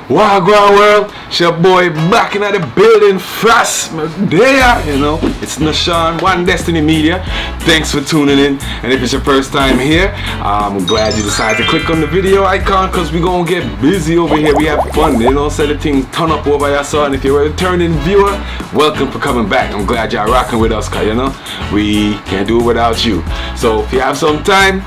Wagwan world, it's your boy back in the building fast. There, you know, it's Nashawn, One Destiny Media. Thanks for tuning in. And if it's your first time here, I'm glad you decided to click on the video icon because we're going to get busy over here. We have fun, you know, so the thing turn up over your son. And if you're a returning viewer, welcome for coming back. I'm glad y'all rocking with us because, you know, we can't do it without you. So if you have some time,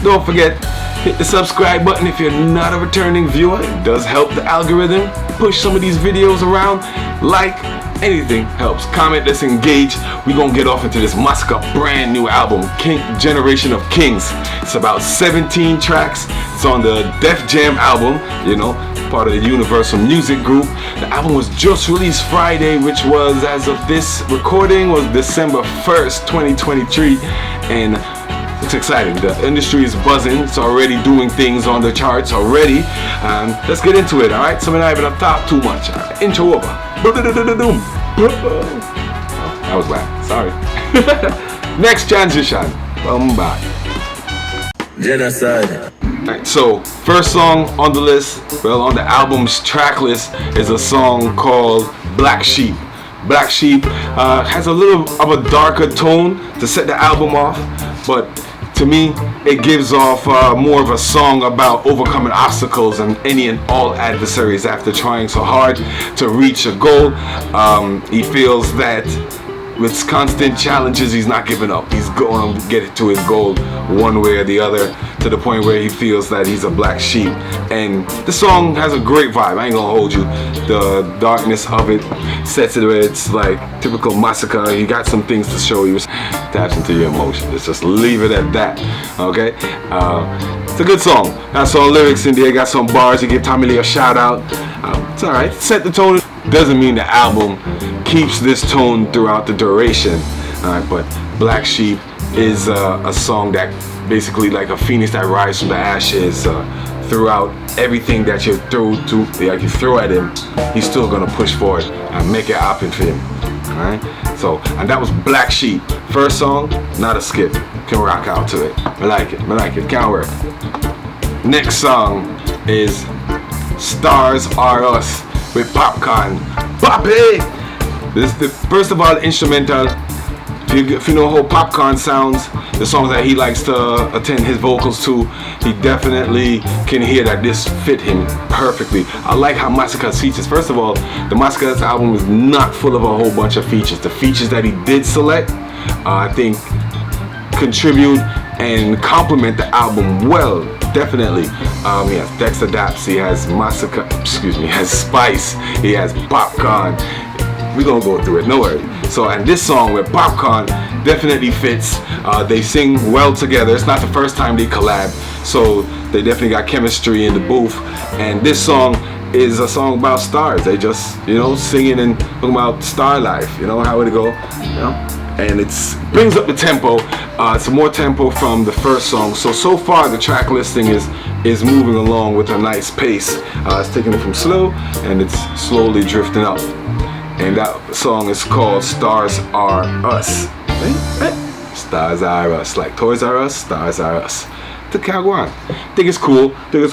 don't forget, hit the subscribe button if you're not a returning viewer. It does help the algorithm push some of these videos around. Like, anything helps. Comment, let's engage. We're gonna get off into this Masicka brand new album, Generation of Kings. It's about 17 tracks. It's on the Def Jam album, you know, part of the Universal Music Group. The album was just released Friday, which was, as of this recording, was December 1st, 2023. And it's exciting. The industry is buzzing. It's already doing things on the charts already. Let's get into it, alright? So I'm not even gonna talk too much. Right, intro over. That was bad. Sorry. Next transition. Come back. Genocide. Right, so, first song on the list, well, on the album's track list, is a song called Black Sheep. Black Sheep has a little of a darker tone to set the album off, but to me, it gives off more of a song about overcoming obstacles and any and all adversaries after trying so hard to reach a goal. He feels that with constant challenges, he's not giving up. He's going to get to his goal one way or the other, to the point where he feels that he's a black sheep. And the song has a great vibe. I ain't gonna hold you. The darkness of it sets it where it's like typical Masicka. He got some things to show you. Taps into your emotions. Let's just leave it at that. Okay? It's a good song. Got some lyrics in there. Got some bars. You give Tommy Lee a shout out. It's alright. Set the tone. Doesn't mean the album keeps this tone throughout the duration. Alright, but Black Sheep is a song that basically like a phoenix that rises from the ashes. Throughout everything that you throw at him, he's still gonna push forward and make it happen for him. Alright? So, and that was Black Sheep. First song, not a skip. Can rock out to it. I like it. Can't work. Next song is Stars Are Us with Popcorn. Poppy! This is the first of all instrumental. If you know how Popcorn sounds, the songs that he likes to attend his vocals to, he definitely can hear that this fit him perfectly. I like how Masicka's features. First of all, the Masicka's album is not full of a whole bunch of features. The features that he did select, I think, contribute and complement the album well. Definitely. He has Dexter Daps, he has Masicka, he has Spice, he has Popcorn. We're gonna go through it, no worries. So, and this song with Popcorn definitely fits. They sing well together. It's not the first time they collab, so they definitely got chemistry in the booth. And this song is a song about stars. They just, you know, singing and talking about star life, you know, how would it go, you know? And it brings up the tempo. It's more tempo from the first song. So far the track listing is moving along with a nice pace. It's taking it from slow and it's slowly drifting up. And that song is called Stars Are Us. Stars Are Us. Like Toys R Us, Stars Are Us. I think it's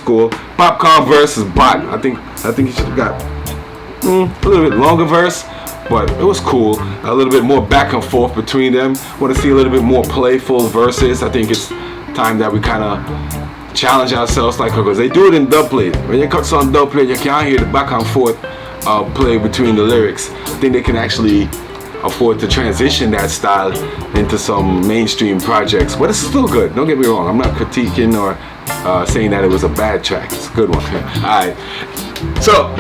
cool. Popcorn verse is bot. I think he should have got a little bit longer verse, but it was cool. A little bit more back and forth between them. Want to see a little bit more playful verses. I think it's time that we kind of challenge ourselves, like, because they do it in dubplate. When you cut on dubplate, you can't hear the back and forth play between the lyrics. I think they can actually afford to transition that style into some mainstream projects, but it's still good. Don't get me wrong. I'm not critiquing or saying that it was a bad track. It's a good one. Alright. So,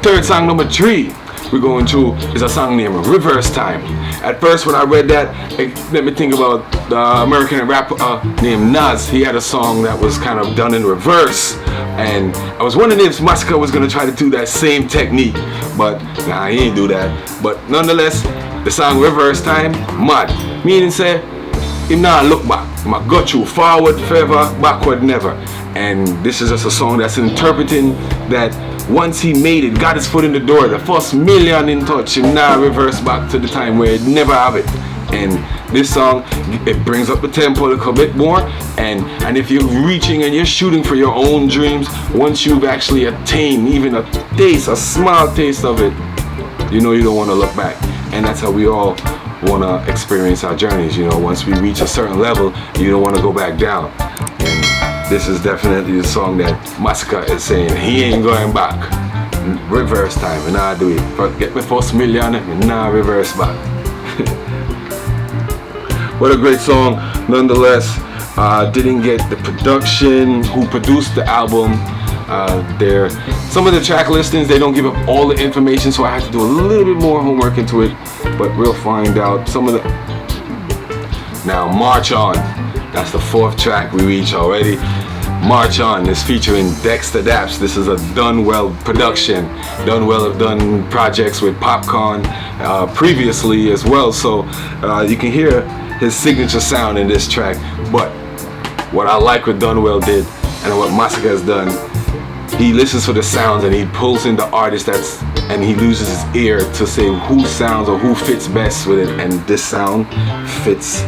third song, number 3. We're going to is a song named Reverse Time. At first when I read that, it made me think about the American rapper named Nas. He had a song that was kind of done in reverse, and I was wondering if Masicka was going to try to do that same technique, but nah, he ain't do that. But nonetheless, the song Reverse Time, mad. Meaning say, him not look back. Him go through forward forever, backward never. And this is just a song that's interpreting that once he made it, got his foot in the door, the first million in touch, him now reverse back to the time where it never have it. And this song, it brings up the tempo a little bit more. And if you're reaching and you're shooting for your own dreams, once you've actually attained even a taste, a small taste of it, you know you don't want to look back. And that's how we all want to experience our journeys. You know, once we reach a certain level, you don't want to go back down. And this is definitely the song that Masicka is saying he ain't going back. Reverse time, and I do it. Get my first million, and now reverse back. What a great song, nonetheless. Didn't get the production, who produced the album. There, some of the track listings, they don't give up all the information, so I have to do a little bit more homework into it. But we'll find out some of the. Now, March On. That's the 4th track we reach already. March On is featuring Dexter Daps. This is a Dunwell production. Dunwell have done projects with Popcorn previously as well, so you can hear his signature sound in this track. But what I like what Dunwell did and what Masicka has done, he listens for the sounds and he pulls in the artist and he loses his ear to say who sounds or who fits best with it, and this sound fits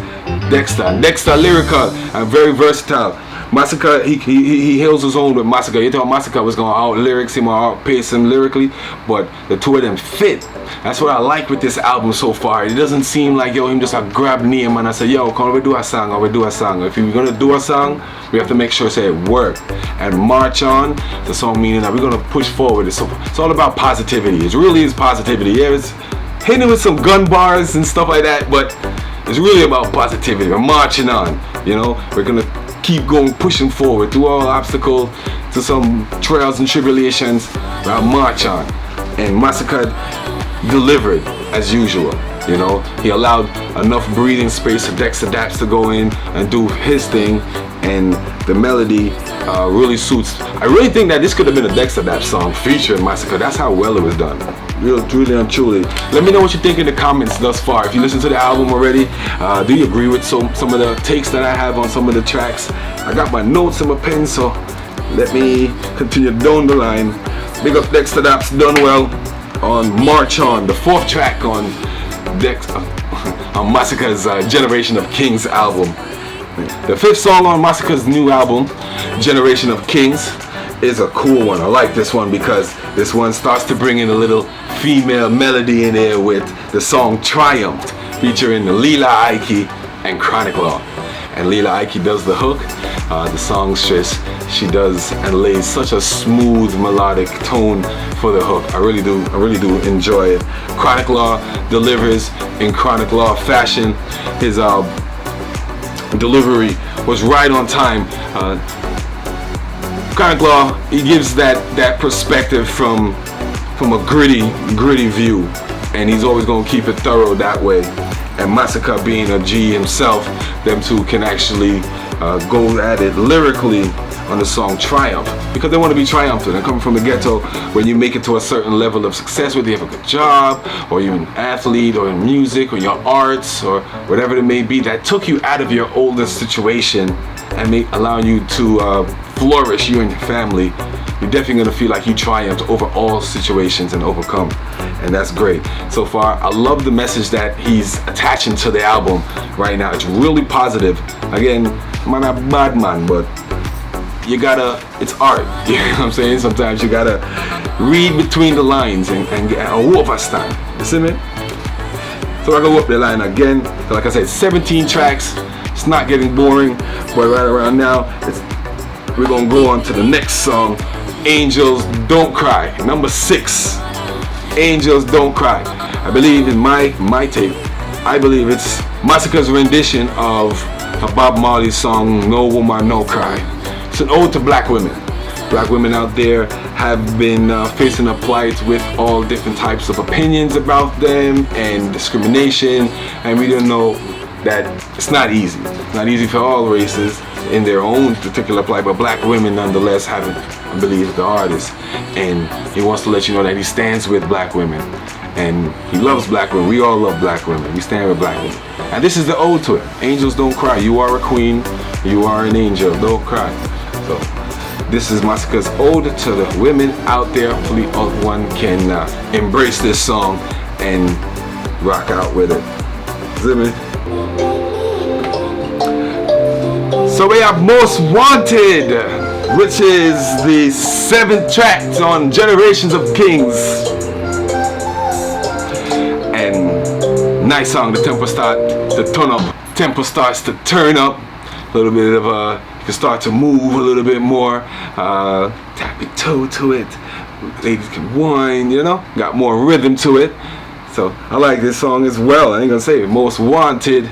Dexter. Dexter lyrical and very versatile. Masicka, he hails his own with Masicka. You thought Masicka was going to out lyrics him or outpace him lyrically, but the two of them fit. That's what I like with this album so far. It doesn't seem like, yo, him just a grab name and I say, yo, come we do a song or we do a song. If we're going to do a song, we have to make sure say it work. And March On, the song meaning that we're going to push forward. It's all about positivity. It really is positivity. Yeah, it's hitting with some gun bars and stuff like that, but it's really about positivity. We're marching on, you know. We're going to keep going, pushing forward through all obstacles, to some trials and tribulations. We'll march on. And Masicka delivered as usual. You know, he allowed enough breathing space for Dexter Daps to go in and do his thing, and the melody really suits. I really think that this could have been a Dexter Daps song featuring Masicka. That's how well it was done. Real, truly and truly. Let me know what you think in the comments thus far. If you listen to the album already, do you agree with some of the takes that I have on some of the tracks? I got my notes and my pen, so let me continue down the line. Big up Dexter Daps, Dunwell on March On, the 4th track on Masicka's Generation of Kings album. The 5th song on Masicka's new album, Generation of Kings, is a cool one. I like this one because this one starts to bring in a little female melody in there with the song Triumph, featuring Lila Ike and Chronic Law. And Lila Ike does the hook. The songstress, she does and lays such a smooth melodic tone for the hook. I really do enjoy it. Chronic Law delivers in Chronic Law fashion. His delivery was right on time. Chronic Law, he gives that perspective from a gritty view, and he's always gonna keep it thorough that way. And Masicka, being a G himself, them two can actually go at it lyrically on the song Triumph, because they want to be triumphant. And coming from the ghetto, when you make it to a certain level of success, whether you have a good job, or you're an athlete, or in music, or your arts, or whatever it may be, that took you out of your oldest situation and allowing you to flourish, you and your family, you're definitely going to feel like you triumphed over all situations and overcome. And that's great. So far, I love the message that he's attaching to the album right now. It's really positive. Again, man, a bad man, but you gotta, it's art. You know what I'm saying? Sometimes you gotta read between the lines and overstand. You see me? So I go up the line again. Like I said, 17 tracks. It's not getting boring, but right around now, we're gonna go on to the next song, Angels Don't Cry, number 6. Angels Don't Cry. I believe in my take, I believe it's Masicka's rendition of a Bob Marley song, No Woman No Cry. It's an ode to black women. Black women out there have been facing a plight with all different types of opinions about them and discrimination, and we don't know that it's not easy. It's not easy for all races in their own particular plight, but black women nonetheless haven't, I believe, the artist. And he wants to let you know that he stands with black women. And he loves black women. We all love black women. We stand with black women. And this is the ode to it. Angels don't cry. You are a queen. You are an angel. Don't cry. So this is Masicka's ode to the women out there. Hopefully one can embrace this song and rock out with it. See me? So we have Most Wanted, which is the 7th track on Generations of Kings. And nice song, the tempo starts to turn up. A little bit of you can start to move a little bit more. Tap your toe to it. Ladies can whine, got more rhythm to it. So I like this song as well. I ain't gonna say it. Most Wanted.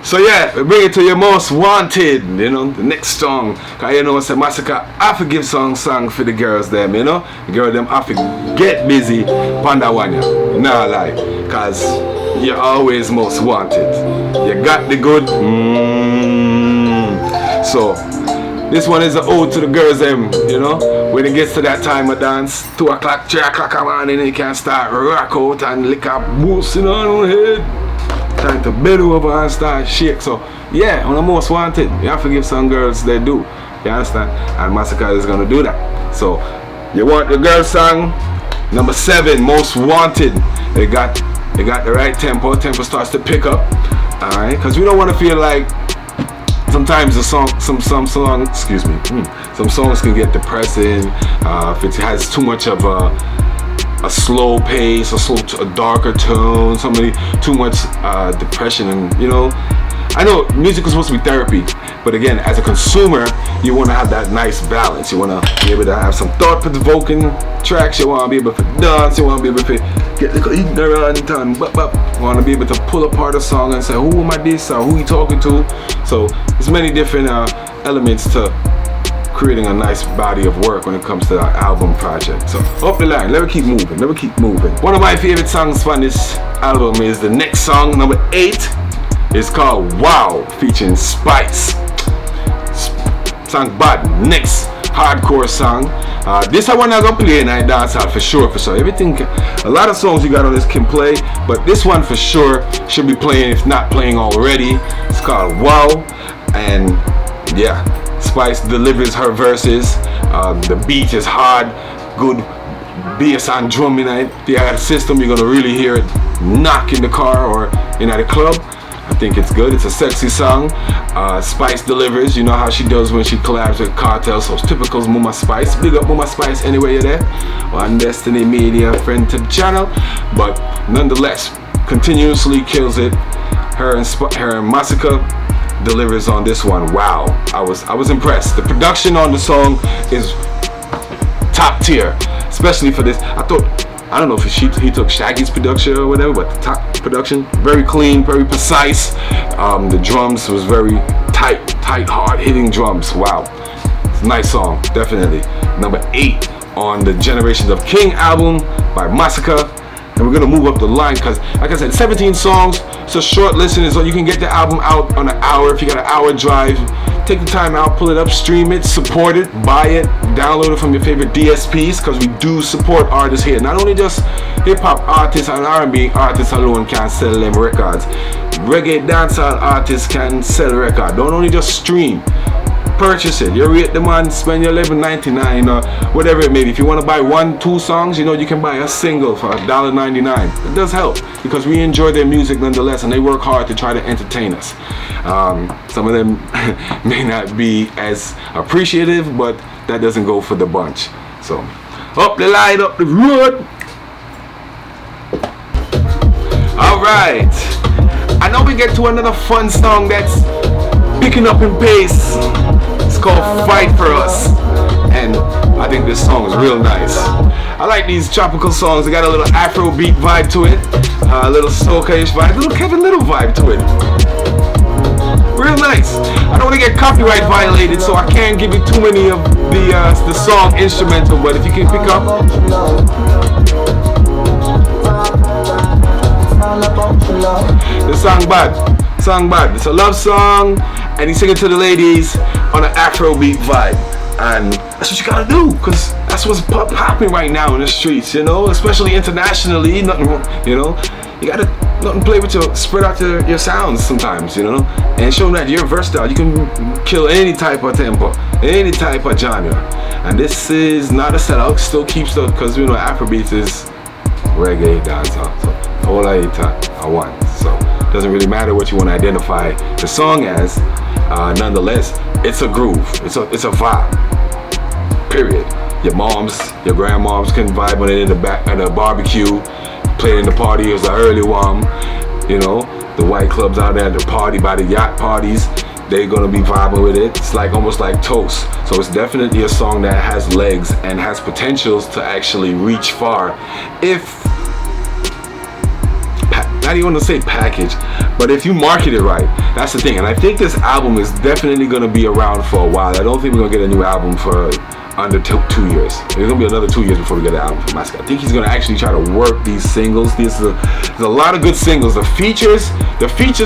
So yeah, we bring it to your Most Wanted, the next song. Cause I say Masicka, I forgive song for the girls them, The girls them have to get busy on that one, Nah lie. Cause you're always most wanted. You got the good. So this one is an ode to the girls them, when it gets to that time of dance, 2 o'clock, 3 o'clock around, and you can start rock out and lick up boosting on your head. Time to bend over and start shake. So yeah, on the Most Wanted, you have to give some girls they do. You understand? And Masicka is gonna do that. So you want the girl song number 7, Most Wanted. They got the right tempo. Tempo starts to pick up. Alright, because we don't want to feel like sometimes some songs can get depressing if it has too much of a slow pace, a darker tone, too much depression, and I know music is supposed to be therapy, but again, as a consumer, you want to have that nice balance. You want to be able to have some thought-provoking tracks. You want to be able to dance. You want to be able to get little ignorant and you want to be able to pull apart a song and say, who am I this or who you talking to? So there's many different elements to creating a nice body of work when it comes to our album project. So up the line, let me keep moving. One of my favorite songs from this album is the next song, number 8. It's called Wow, featuring Spice. Song bad. Next hardcore song. This I want to go play and I dance out for sure. Everything, a lot of songs you got on this can play, but this one for sure should be playing if not playing already. It's called Wow, and yeah, Spice delivers her verses. The beat is hard, good bass and drum in it. If you got a system, you're gonna really hear it knock in the car or in the club. I think it's good. It's a sexy song. Spice delivers. You know how she does when she collabs with Cartel. So it's typical Mama Spice. Big up Mama Spice anyway you're there. On Destiny Media friend to the channel. But nonetheless, continuously kills it. Her and Masicka delivers on this one. Wow, I was impressed. The production on the song is top tier, especially for this. I don't know if he took Shaggy's production or whatever, but the top production, very clean, very precise. The drums was very tight, hard hitting drums. Wow, it's a nice song, definitely. Number 8 on the Generations of King album by Masicka. And we're gonna move up the line because, like I said, 17 songs. It's a short listen, so you can get the album out on an hour. If you got an hour drive, take the time out, pull it up, stream it, support it, buy it, download it from your favorite DSPs, because we do support artists here. Not only just hip-hop artists and R&B artists alone can sell them records. Reggae dancehall artists can sell records. Don't only just stream. Purchase it. You rate the man, spend your $11.99 or whatever it may be. If you want to buy 1-2 songs, you can buy a single for $1.99. It does help because we enjoy their music nonetheless, and they work hard to try to entertain us. Some of them may not be as appreciative, but that doesn't go for the bunch. So up the line, up the road. All right. I know we get to another fun song that's picking up in pace. It's called Fight For Us, and I think this song is real nice. I like these tropical songs. They got a little Afrobeat vibe to it, a little soca-ish vibe, a little Kevin Little vibe to it. Real nice. I don't want to get copyright violated, so I can't give you too many of the song instrumental, but if you can pick up. The song bad. It's a love song, and he's singing to the ladies on an Afrobeat vibe, and that's what you gotta do, because that's what's popping right now in the streets, especially internationally. Nothing, you gotta play with spread out your sounds sometimes, you know, and show them that you're versatile. You can kill any type of tempo, any type of genre. And this is not a sellout. Still keeps because you know Afrobeats is reggae, dancehall. So all I want. So it doesn't really matter what you want to identify the song as. Nonetheless, it's a groove. It's a vibe. Period. Your moms, your grandmoms can vibe on it in the back at a barbecue, play it in the party as an early one. You know, the white clubs out there at the party by the yacht parties, they're gonna be vibing with it. It's like almost like toast. So it's definitely a song that has legs and has potentials to actually reach far. If not even to say package, but if you market it right, that's the thing. And I think this album is definitely gonna be around for a while. I don't think we're gonna get a new album for under 2 years. It's gonna be another 2 years before we get an album from Masicka. I think he's gonna actually try to work these singles. There's a lot of good singles. The feature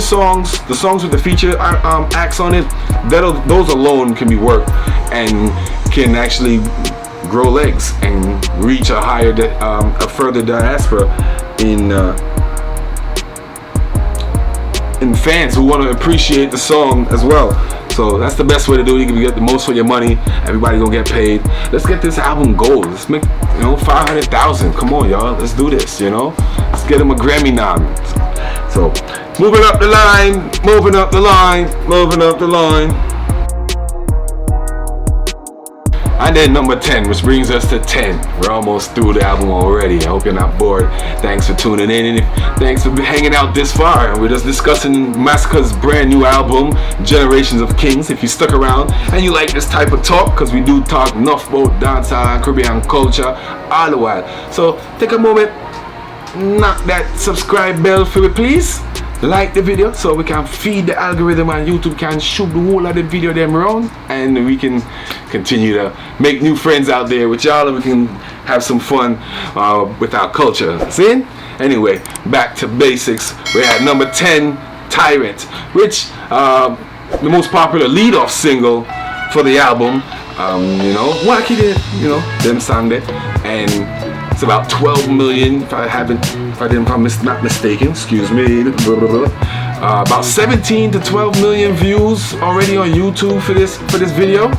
songs, the songs with the feature acts on it, those alone can be worked and can actually grow legs and reach a higher, a further diaspora in fans who want to appreciate the song as well. So that's the best way to do it. You can get the most for your money. Everybody gonna get paid. Let's get this album gold. Let's make 500,000. Come on, y'all. Let's do this. Let's get him a Grammy nom. So moving up the line, moving up the line, moving up the line. And then number 10, which brings us to 10. We're almost through the album already. I hope you're not bored. Thanks for tuning in, and thanks for hanging out this far. We're just discussing Masicka's brand new album, Generations of Kings. If you stuck around and you like this type of talk, because we do talk enough about dancehall and Caribbean culture all the while. So take a moment, knock that subscribe bell for me, please. Like the video so we can feed the algorithm and YouTube can shoot the whole of the video them around, and we can continue to make new friends out there with y'all, and we can have some fun with our culture. See? Anyway, back to basics. We're at number 10, Tyrant, which the most popular lead-off single for the album. Wacky did, them sang that, and it's about 12 million, if I'm not mistaken, excuse me. About 17 to 12 million views already on YouTube for this video.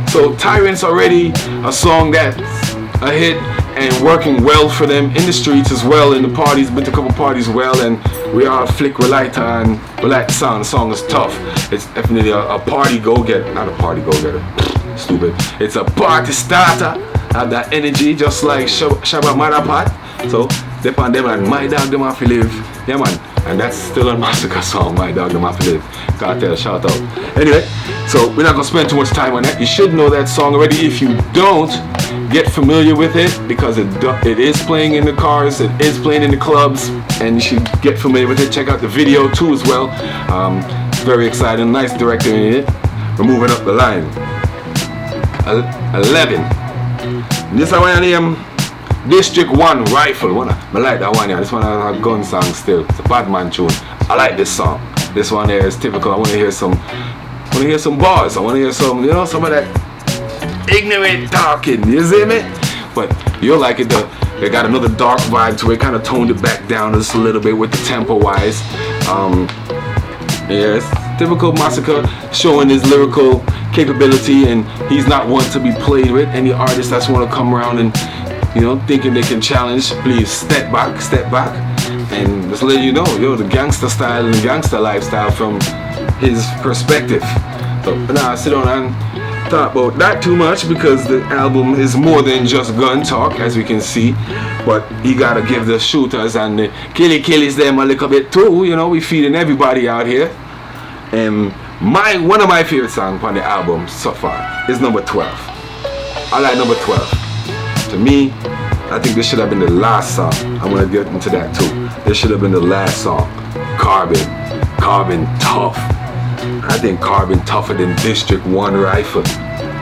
So Tyrant's already a song that's a hit and working well for them in the streets as well, in the parties. Been to a couple parties well, and we are flick relight and we like the sound. The song is tough. It's definitely a party go-getter, not a party go-getter. Stupid. It's a party starter. Have that energy just like Shabba Marapat. So dep on them and My Dog Them Have to Live. Yeah man. And that's still a Masicka song, My Dog Them Have to Live. Cartel, shout out. Anyway, so we're not gonna spend too much time on that. You should know that song already. If you don't, get familiar with it, because it is playing in the cars, it is playing in the clubs, and you should get familiar with it. Check out the video too as well. Very exciting, nice director in it. We're moving up the line. 11. This one name District 1 Rifle. I like that one. Yeah. This one a gun song still. It's a Batman tune. I like this song. This one here is typical. I want to hear some bars. I want to hear some of that ignorant talking. You see me? But you'll like it. They got another dark vibe to it. Kind of toned it back down just a little bit with the tempo wise. Yes, typical Masicka, showing his lyrical capability, and he's not one to be played with. Any artist that's want to come around and thinking they can challenge, please step back, and just let you know, the gangster style and the gangster lifestyle from his perspective. So now I sit down and talk about that too much, because the album is more than just gun talk, as we can see. But you gotta give the shooters and the killies them a little bit too. We feeding everybody out here. And one of my favorite songs on the album so far is number 12. I like number 12. To me, I think this should have been the last song. I'm gonna get into that too. This should have been the last song. Carbon tough. I think Carbon tougher than District 1 Rifle.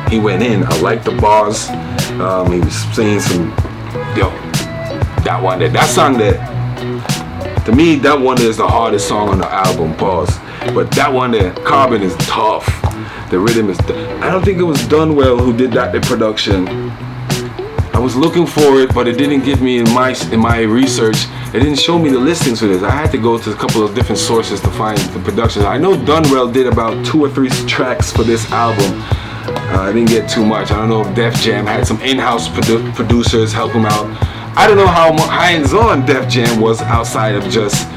He went in. I like the bars. He was saying some, that one there. That song there, to me, that one is the hardest song on the album, pause. But that one there, Carbon, is tough. The rhythm is, I don't think it was done well who did that, the production. I was looking for it, but it didn't give me in my research. It didn't show me the listings for this. I had to go to a couple of different sources to find the production. I know Dunwell did about 2 or 3 tracks for this album. I didn't get too much. I don't know if Def Jam had some in-house producers help him out. I don't know how hands-on Def Jam was outside of just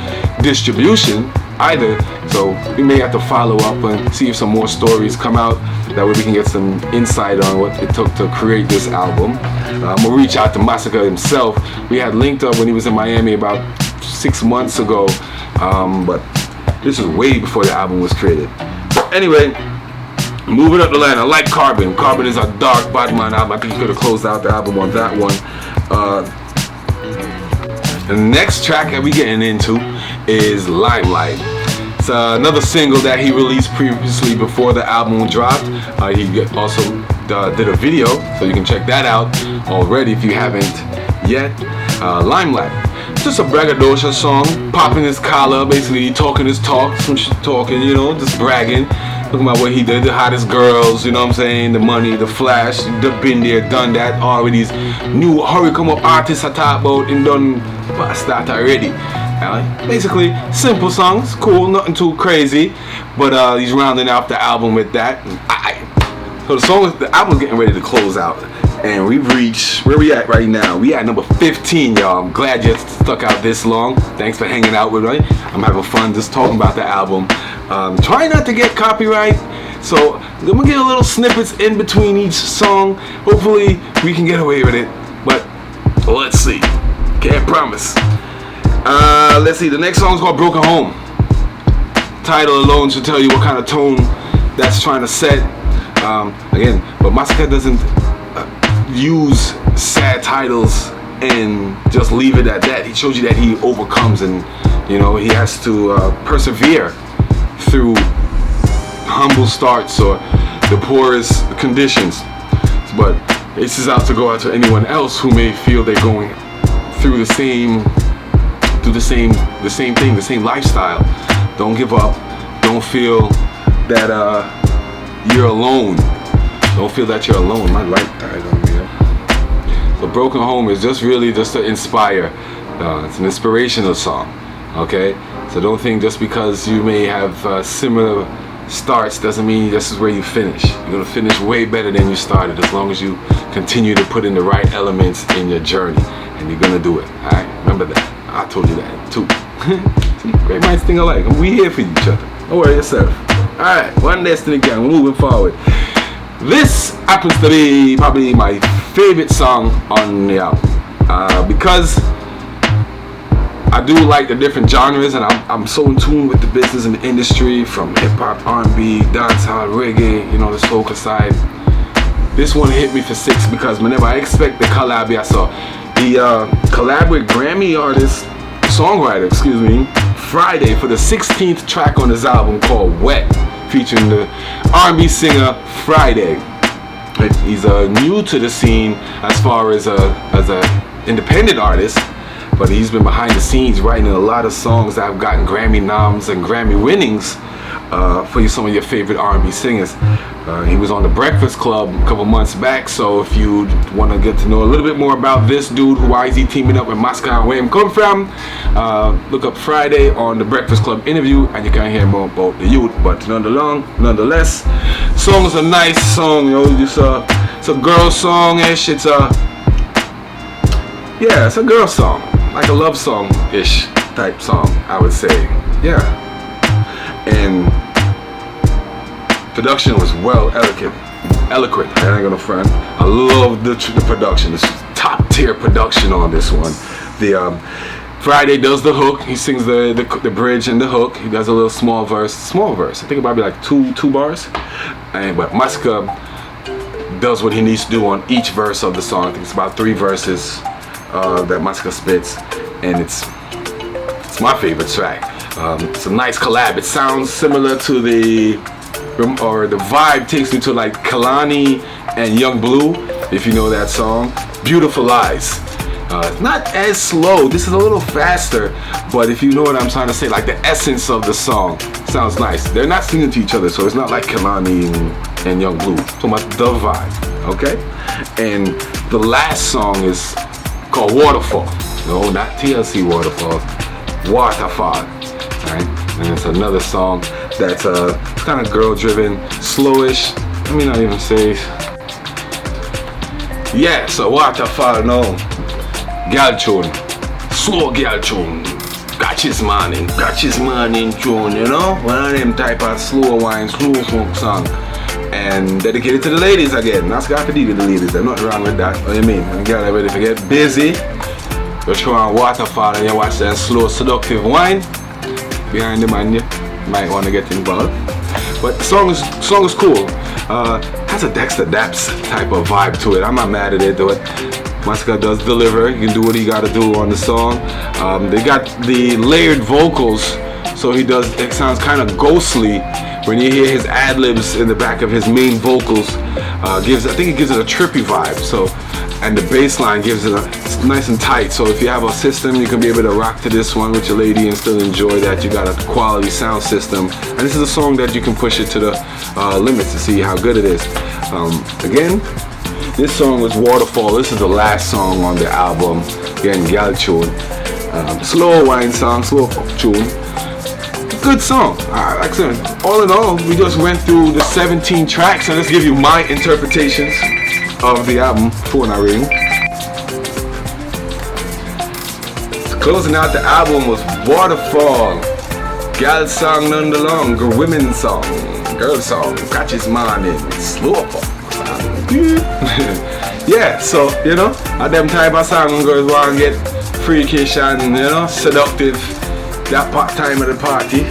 distribution either. So we may have to follow up and see if some more stories come out. That way we can get some insight on what it took to create this album. I'm gonna reach out to Masicka himself. We had linked up when he was in Miami about 6 months ago, but this is way before the album was created. So anyway, moving up the line, I like Carbon. Carbon is a dark Batman album. I think you could have closed out the album on that one. The next track that we getting into is Limelight. It's another single that he released previously before the album dropped. He also did a video, so you can check that out already if you haven't yet. Limelight. Just a braggadocious song, popping his collar, basically talking his talk, some shit talking, you know, just bragging. Talking about what he did, the hottest girls, you know what I'm saying, the money, the flash, the been there, done that, all of these new hurry come up artists I talk about and done start already. Basically, simple songs, cool, nothing too crazy, but he's rounding out the album with that. So the album's getting ready to close out, and we've reached, where we at right now? We at number 15, y'all. I'm glad you stuck out this long. Thanks for hanging out with me. I'm having fun just talking about the album. Try not to get copyright, so I'm gonna get a little snippets in between each song. Hopefully we can get away with it, but let's see. Can't promise. Let's see, the next song is called Broken Home. Title alone should tell you what kind of tone that's trying to set. Again, but Masicka doesn't use sad titles and just leave it at that. He shows you that he overcomes, and you know, he has to persevere through humble starts or the poorest conditions. But this is out to go out to anyone else who may feel they're going through the same thing, the same lifestyle. Don't give up. Don't feel that you're alone. Don't feel that you're alone. I like that. So Broken Home is just really just to inspire. It's an inspirational song. Okay? So don't think just because you may have similar starts doesn't mean this is where you finish. You're gonna finish way better than you started as long as you continue to put in the right elements in your journey, and you're gonna do it. Alright? Remember that. I told you that too. See, great minds think alike. We here for each other. Don't worry yourself. Alright, one Destiny Gang, moving forward. This happens to be probably my favorite song on the album. Because I do like the different genres, and I'm so in tune with the business and the industry, from hip-hop, R&B, dancehall, reggae, you know, the soca side. This one hit me for 6 because whenever I expect the collab, I saw the collab with Grammy songwriter, Friday, for the 16th track on his album called Wet, featuring the R&B singer Friday. He's new to the scene as far as a independent artist, but he's been behind the scenes writing a lot of songs that have gotten Grammy noms and Grammy winnings for some of your favorite R&B singers. He was on The Breakfast Club a couple months back, so if you want to get to know a little bit more about this dude, why is he teaming up with Masicka and where him come from, look up Friday on The Breakfast Club interview and you can hear more about the youth. But nonetheless, song is a nice song, you know. It's a girl song-ish. It's a girl song, like a love song-ish type song, I would say. Yeah. And production was well eloquent. I ain't gonna front. I love the production. It's top tier production on this one. The Friday does the hook. He sings the bridge and the hook. He does a little small verse. I think it might be like two bars. But Masicka does what he needs to do on each verse of the song. I think it's about 3 verses that Masicka spits, and it's my favorite track. It's a nice collab. It sounds similar to the vibe takes me to like Kalani and Young Blue, if you know that song. Beautiful Lies. Not as slow. This is a little faster, but if you know what I'm trying to say, like the essence of the song sounds nice. They're not singing to each other, so it's not like Kalani and Young Blue. So much the vibe. Okay, and the last song is called Waterfall. No, not TLC Waterfalls, Waterfall. Right, and it's another song that's kind of girl-driven, slowish. Let me not even say. Yeah, so Waterfall, no, girl tune, slow girl tune. Catch his morning tune, you know? One of them type of slow wine, slow folk song. And dedicated to the ladies again. That's got to do with the ladies. There's nothing wrong with that. What do you mean? And girl, ready to get busy. You're throwing Waterfall and you watch that slow, seductive wine behind the man, you might want to get involved. But the song is cool. Has a Dexter Daps type of vibe to it. I'm not mad at it, though. Masicka does deliver. You can do what he got to do on the song. They got the layered vocals, so it sounds kind of ghostly when you hear his ad-libs in the back of his main vocals. I think it gives it a trippy vibe. So, and the bass line gives it's nice and tight. So if you have a system, you can be able to rock to this one with your lady and still enjoy that. You got a quality sound system, and this is a song that you can push it to the limits to see how good it is. Again, this song was Waterfall. This is the last song on the album. Again, gal tune. Slow wine song, slow tune. Good song. Like I said, all in all, we just went through the 17 tracks, and let's give you my interpretations of the album before I rating. Closing out the album was Waterfall. Gal song none the longer, women song, girl song, catches morning, slow up. Yeah, so you know, at them type of song girls want to get freakish and seductive. That time of the party,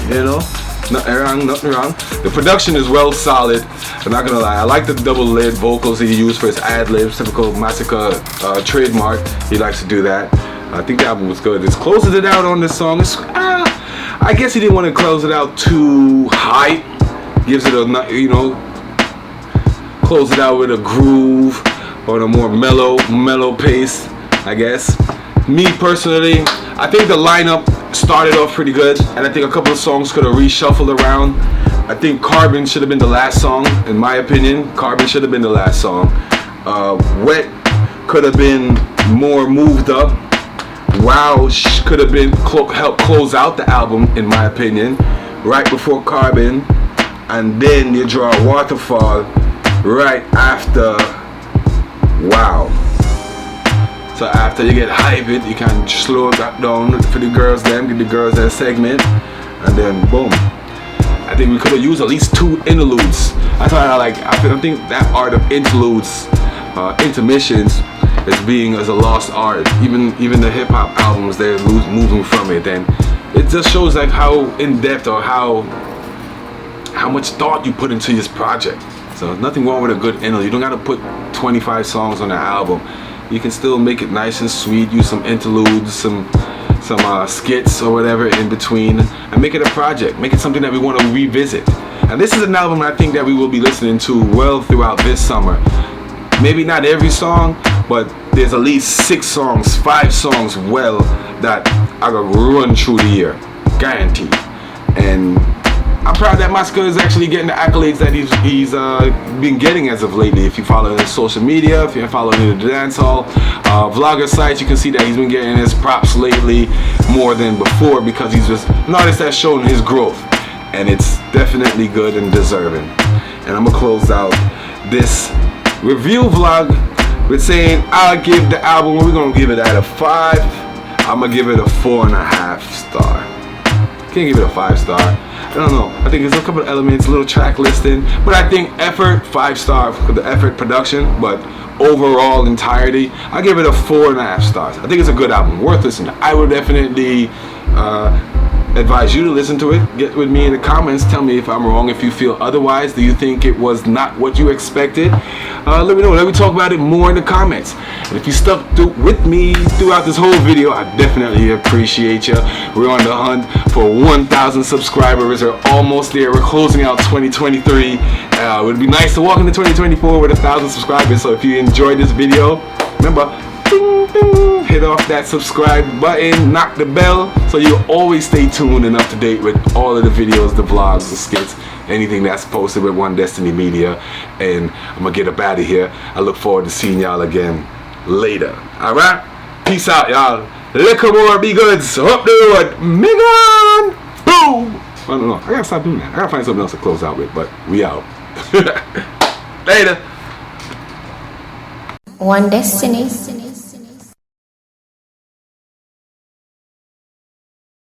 nothing wrong. The production is well solid. I'm not gonna lie, I like the double layered vocals he used for his ad-libs, typical Masicka trademark. He likes to do that. I think the album was good. It closes it out on this song. I guess he didn't want to close it out too high. Gives it a close it out with a groove or a more mellow pace, I guess. Me personally, I think the lineup started off pretty good, and I think a couple of songs could have reshuffled around. I think Carbon should have been the last song, in my opinion. Carbon should have been the last song. Wet could have been more moved up. Wow could have been helped close out the album, in my opinion, right before Carbon, and then you draw Waterfall right after Wow. So after you get hyped, you can slow it back down for the girls then, give the girls their segment, and then boom. I think we could have used at least 2 interludes. I think that art of interludes, intermissions, is being as a lost art. Even the hip hop albums, they're moving from it, and it just shows like how in depth or how much thought you put into this project. So there's nothing wrong with a good interlude. You don't gotta put 25 songs on an album. You can still make it nice and sweet, use some interludes, some skits or whatever in between, and make it a project, make it something that we want to revisit. And this is an album I think that we will be listening to well throughout this summer. Maybe not every song, but there's at least 6 songs, 5 songs well that I gotta run through the year, guaranteed. And I'm proud that Masicka is actually getting the accolades that he's been getting as of lately. If you follow his social media, if you're following the dancehall vlogger sites, you can see that he's been getting his props lately more than before, because he's just an artist that's shown his growth, and it's definitely good and deserving. And I'm gonna close out this review vlog with saying I'll give the album, we're gonna give it out of 5. I'm gonna give it a 4.5 star. Can't give it a 5 star. I don't know. I think there's a couple of elements, a little track listing, but I think effort, 5 star for the effort production, but overall entirety, I give it a 4.5 stars. I think it's a good album, worth listening to. I would definitely advise you to listen to it. Get with me in the comments, tell me if I'm wrong, if you feel otherwise. Do you think it was not what you expected? Let me know, let me talk about it more in the comments. And if you stuck with me throughout this whole video, I definitely appreciate you. We're on the hunt for 1,000 subscribers. We're almost there. We're closing out 2023. It would be nice to walk into 2024 with 1,000 subscribers. So if you enjoyed this video, remember, ding, hit off that subscribe button, knock the bell, so you always stay tuned and up to date with all of the videos, the vlogs, the skits, anything that's posted with One Destiny Media. And I'm gonna get up out of here. I look forward to seeing y'all again later. Alright? Peace out, y'all. Liquor more be goods. Up the road. Megan! Boom! I don't know. I gotta stop doing that. I gotta find something else to close out with, but we out. Later. One Destiny.